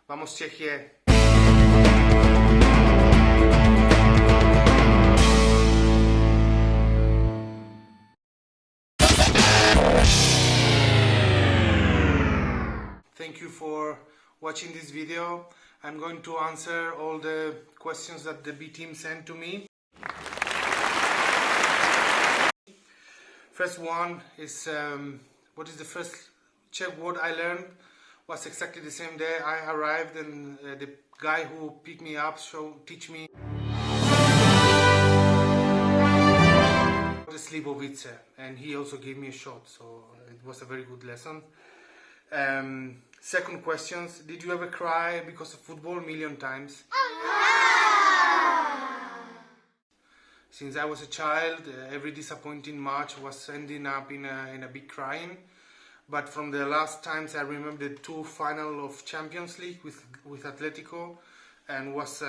Vamos Čechie! Thank you for watching this video. I'm going to answer all the questions that the B team sent to me. First one is, what is the first Czech word I learned? Was exactly the same day I arrived, and the guy who picked me up teach me the slivovice, and he also gave me a shot, so it was a very good lesson. Second question, did you ever cry because of football? Million times. Since I was a child, every disappointing match was ending up in a big crying. But from the last times I remember the two final of Champions League with Atletico, and was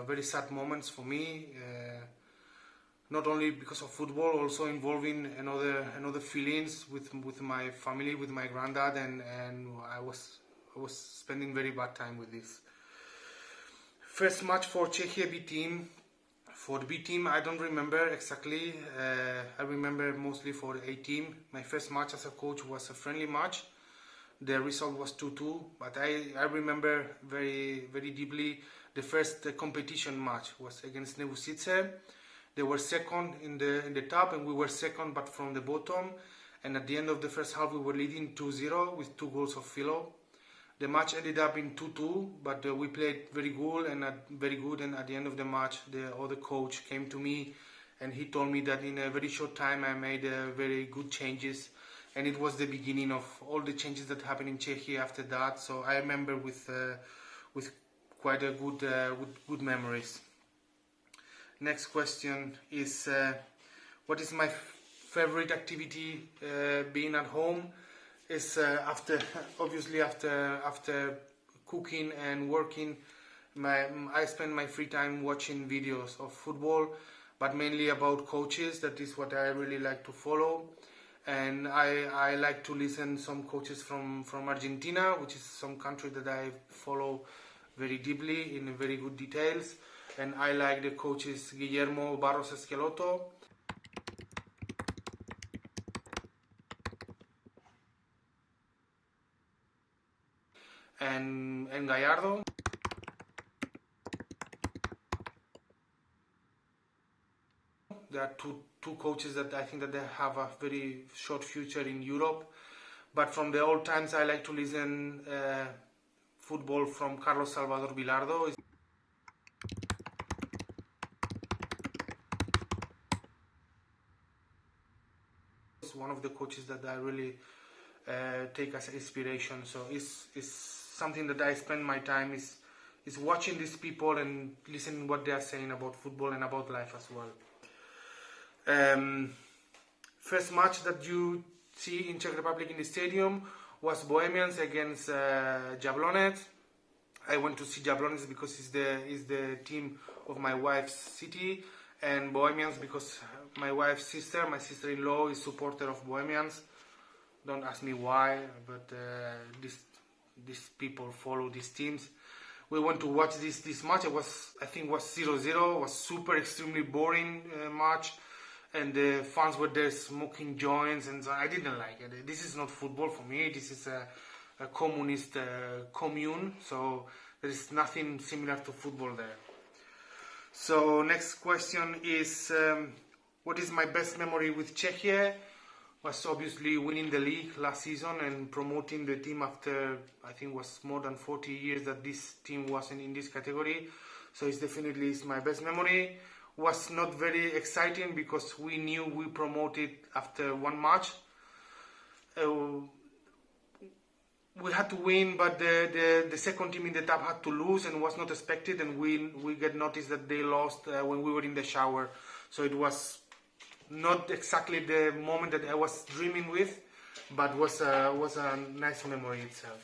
very sad moments for me. Not only because of football, also involving another feelings with my family, with my granddad, and I was spending very bad time with this. First match for Czechia B team. For the B team, I don't remember exactly. I remember mostly for the A team. My first match as a coach was a friendly match. The result was 2-2, but I remember very, very deeply the first competition match was against Nevusice. They were second in the top, and we were second, but from the bottom. And at the end of the first half, we were leading 2-0 with 2 goals of Philo. The match ended up in 2-2, but we played very good, and at the end of the match, the other coach came to me, and he told me that in a very short time I made very good changes, and it was the beginning of all the changes that happened in Czechia after that. So I remember with quite a good memories. Next question is, what is my favorite activity being at home? Is after cooking and working, I spend my free time watching videos of football, but mainly about coaches. That is what I really like to follow, and I like to listen some coaches from Argentina, which is some country that I follow very deeply in very good details, and I like the coaches Guillermo Barros Esqueloto and Gallardo. There are two coaches that I think that they have a very short future in Europe. But from the old times, I like to listen football from Carlos Salvador Vilardo. It's one of the coaches that I really take as inspiration. So it's something that I spend my time is watching these people and listening what they are saying about football and about life as well. First match that you see in Czech Republic in the stadium was Bohemians against Jablonec. I went to see Jablonec because it's the team of my wife's city, and Bohemians because my wife's sister, my sister-in-law, is supporter of Bohemians. Don't ask me why, but these people follow these teams. We went to watch this match. I think it was 0-0. It was super extremely boring match, and the fans were there smoking joints, and so I didn't like it. This is not football for me. This is a communist commune, so there is nothing similar to football there. So next question is, what is my best memory with Czechia? Was obviously winning the league last season and promoting the team after, I think, was more than 40 years that this team wasn't in this category. So it's definitely my best memory. Was not very exciting because we knew we promoted after one match. We had to win, but the second team in the top had to lose, and was not expected, and we get noticed that they lost when we were in the shower. So it was not exactly the moment that I was dreaming with, but was a nice memory itself.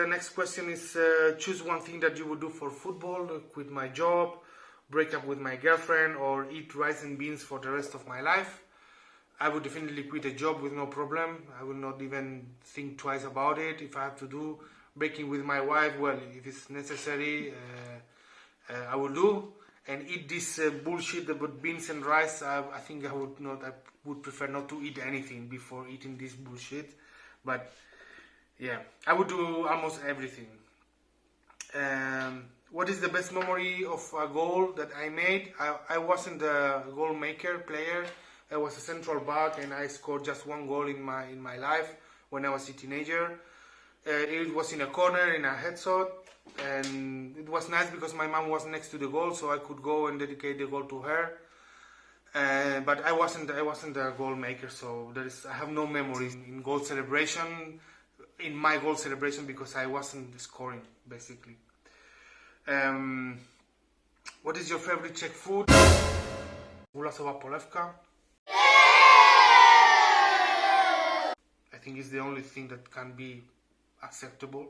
Next question is, choose one thing that you would do for football: quit my job, break up with my girlfriend, or eat rice and beans for the rest of my life. I would definitely quit a job with no problem. I will not even think twice about it. If I have to do breaking with my wife, well, if it's necessary, I will do. And eat this bullshit about beans and rice. I think I would not. I would prefer not to eat anything before eating this bullshit. But yeah, I would do almost everything. What is the best memory of a goal that I made? I wasn't a goal maker player. I was a central back, and I scored just one goal in my life when I was a teenager. It was in a corner, in a headshot, and it was nice because my mom was next to the goal, so I could go and dedicate the goal to her. But I wasn't a goal maker, so I have no memories in goal celebration, in my goal celebration, because I wasn't scoring basically. What is your favorite Czech food? Gulasová polevka. I think it's the only thing that can be acceptable.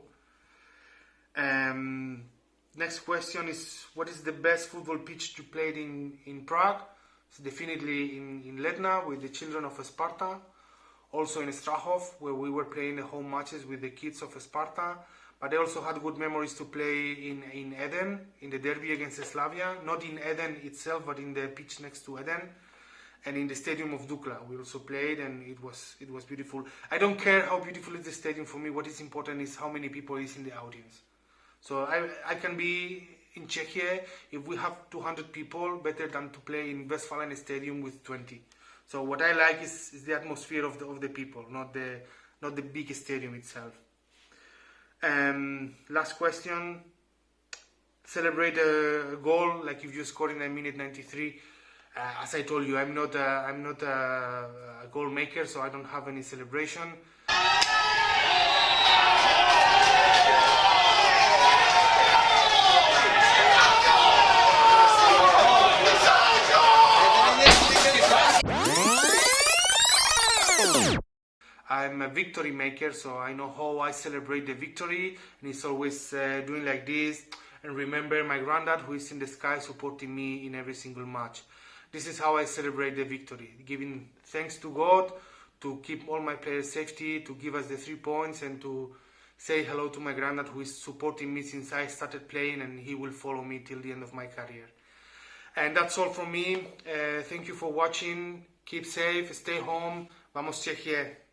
Next question is, what is the best football pitch you played in Prague? It's definitely in Letna with the children of Sparta. Also in Smíchov, where we were playing the home matches with the kids of Sparta. But I also had good memories to play in Eden, in the derby against Slavia. Not in Eden itself, but in the pitch next to Eden. And in the stadium of Dukla we also played, and it was beautiful. I don't care how beautiful is the stadium for me. What is important is how many people is in the audience. So I can be in Czechia, if we have 200 people, better than to play in Westfalen Stadium with 20. So what I like is the atmosphere of the people, not the big stadium itself. Last question. Celebrate a goal like if you scored in a minute 93. As I told you, I'm not a goal maker, so I don't have any celebration. I'm a victory maker, so I know how I celebrate the victory, and it's always doing like this. And remember my granddad, who is in the sky supporting me in every single match. This is how I celebrate the victory, giving thanks to God to keep all my players' safety, to give us the 3 points, and to say hello to my granddad, who is supporting me since I started playing, and he will follow me till the end of my career. And that's all from me. Thank you for watching. Keep safe, stay home. Vamos Czechie!